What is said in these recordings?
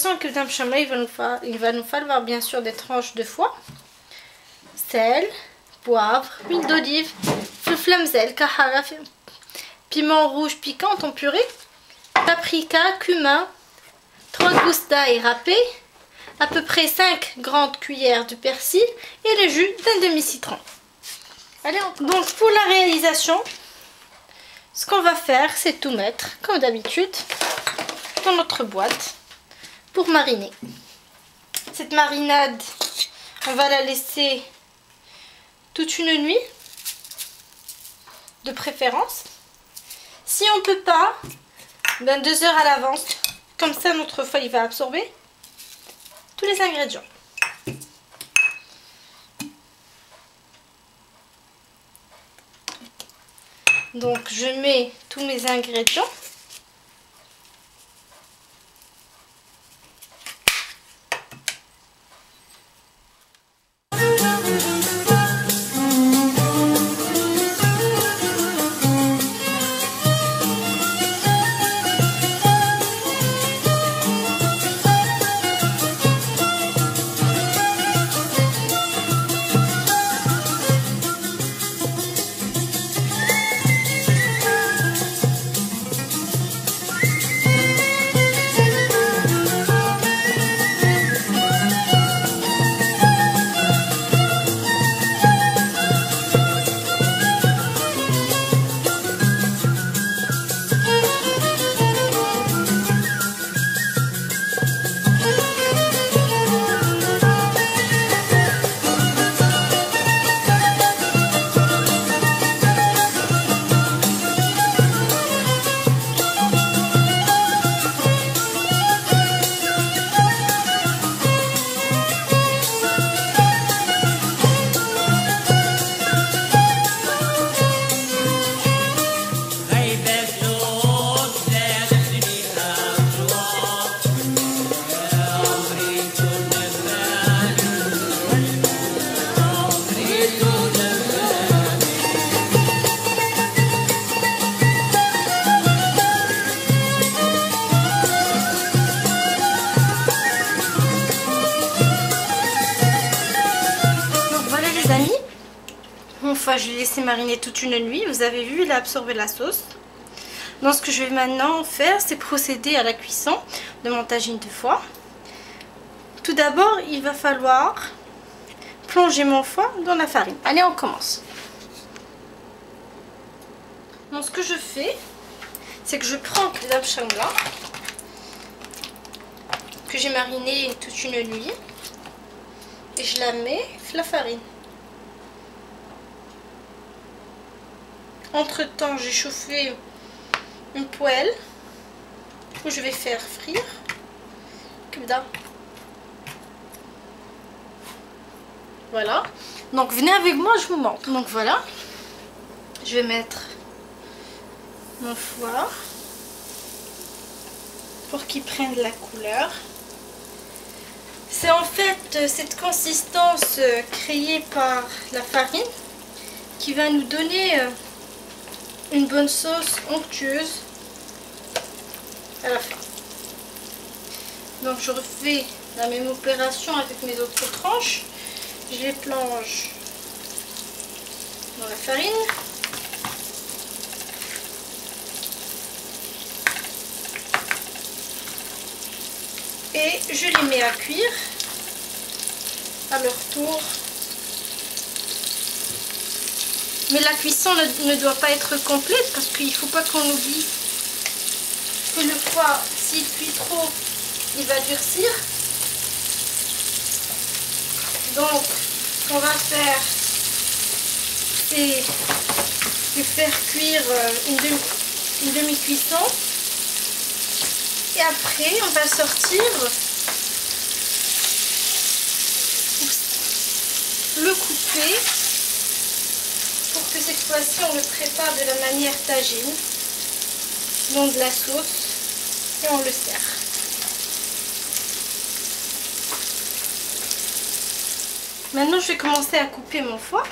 préparation que il va nous falloir bien sûr des tranches de foie, sel, poivre, huile d'olive, flamzel, kahara, piment rouge piquant en purée, paprika, cumin, 3 gousses d'ail râpées, à peu près 5 grandes cuillères de persil et le jus d'un demi-citron. Allez, donc pour la réalisation, ce qu'on va faire, c'est tout mettre, comme d'habitude, dans notre boîte pour mariner. Cette marinade, on va la laisser toute une nuit, de préférence. Si on ne peut pas, 2 heures à l'avance, comme ça notre foie il va absorber tous les ingrédients. Donc je mets tous mes ingrédients. Une fois je l'ai laissé mariner toute une nuit, vous avez vu, il a absorbé la sauce. Donc ce que je vais maintenant faire, c'est procéder à la cuisson de mon tagine de foie. Tout d'abord, il va falloir plonger mon foie dans la farine. Allez, on commence. Donc ce que je fais, c'est que je prends le dame choula que j'ai mariné toute une nuit et je la mets dans la farine. Entre temps, j'ai chauffé une poêle où je vais faire frire. Voilà. Donc venez avec moi, je vous montre. Donc voilà. Je vais mettre mon foie pour qu'il prenne de la couleur. C'est en fait cette consistance créée par la farine qui va nous donner une bonne sauce onctueuse à la fin. Donc je refais la même opération avec mes autres tranches. Je les plonge dans la farine. Et je les mets à cuire à leur tour. Mais la cuisson ne doit pas être complète parce qu'il ne faut pas qu'on oublie que le foie, s'il cuit trop, il va durcir. Donc, ce qu'on va faire, c'est de faire cuire une demi-cuisson. Et après, on va sortir le couper pour que cette fois-ci on le prépare de la manière tagine, donc de la sauce, et on le sert. Maintenant, je vais commencer à couper mon foie.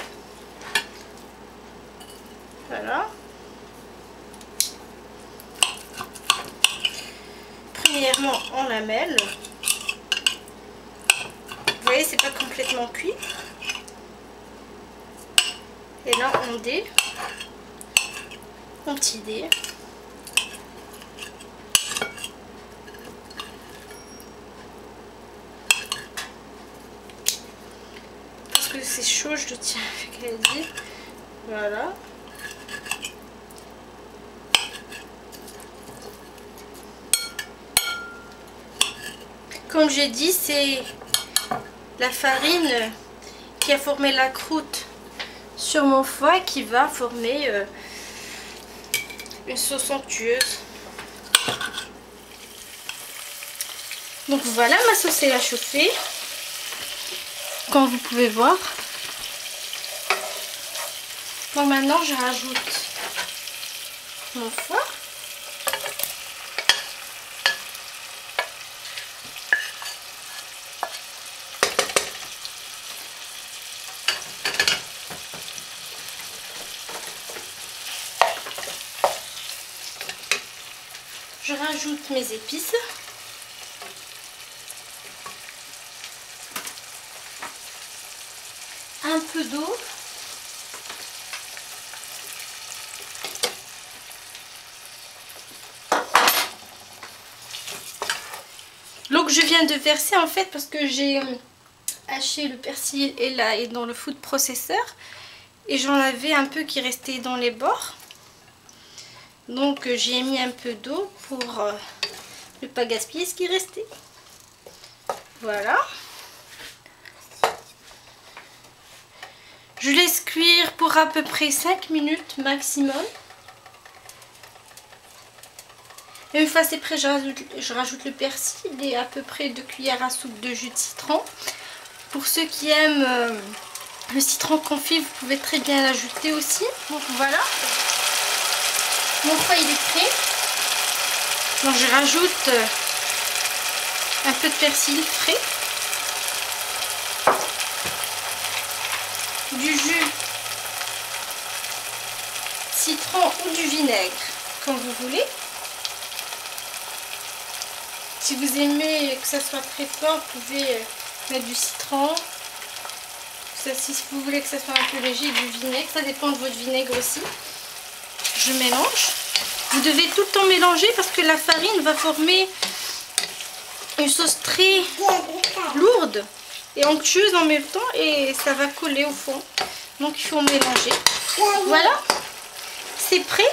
Voilà. Premièrement en lamelles. voyez, c'est pas complètement cuit. Et là, on dé. Mon petit dé. Parce que c'est chaud, je le tiens avec la dé. Voilà. Comme j'ai dit, c'est la farine qui a formé la croûte sur mon foie qui va former une sauce onctueuse. Donc voilà, ma sauce est à chauffer, comme vous pouvez voir. Donc maintenant je rajoute mon foie. Je rajoute mes épices. Un peu d'eau. L'eau que je viens de verser en fait parce que j'ai haché le persil et là et dans le food processor et j'en avais un peu qui restait dans les bords. Donc j'ai mis un peu d'eau pour ne pas gaspiller ce qui restait. Voilà. Je laisse cuire pour à peu près 5 minutes maximum. Et une fois c'est prêt, je rajoute le persil et à peu près 2 cuillères à soupe de jus de citron. Pour ceux qui aiment le citron confit, vous pouvez très bien l'ajouter aussi. Donc voilà. Mon foie il est prêt. Donc je rajoute un peu de persil frais, du jus citron ou du vinaigre, comme vous voulez. Si vous aimez que ça soit très fort, vous pouvez mettre du citron. Si vous voulez que ça soit un peu léger, du vinaigre, ça dépend de votre vinaigre aussi. Je mélange. Vous devez tout le temps mélanger parce que la farine va former une sauce très lourde et onctueuse en même temps et ça va coller au fond. Donc il faut mélanger. Voilà, c'est prêt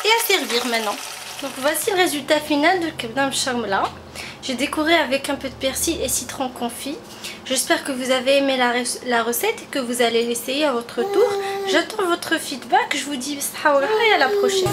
et à servir maintenant. Donc voici le résultat final de kebab shamla. J'ai décoré avec un peu de persil et citron confit. J'espère que vous avez aimé la recette et que vous allez l'essayer à votre tour. J'attends votre feedback. Je vous dis bisous et à la prochaine.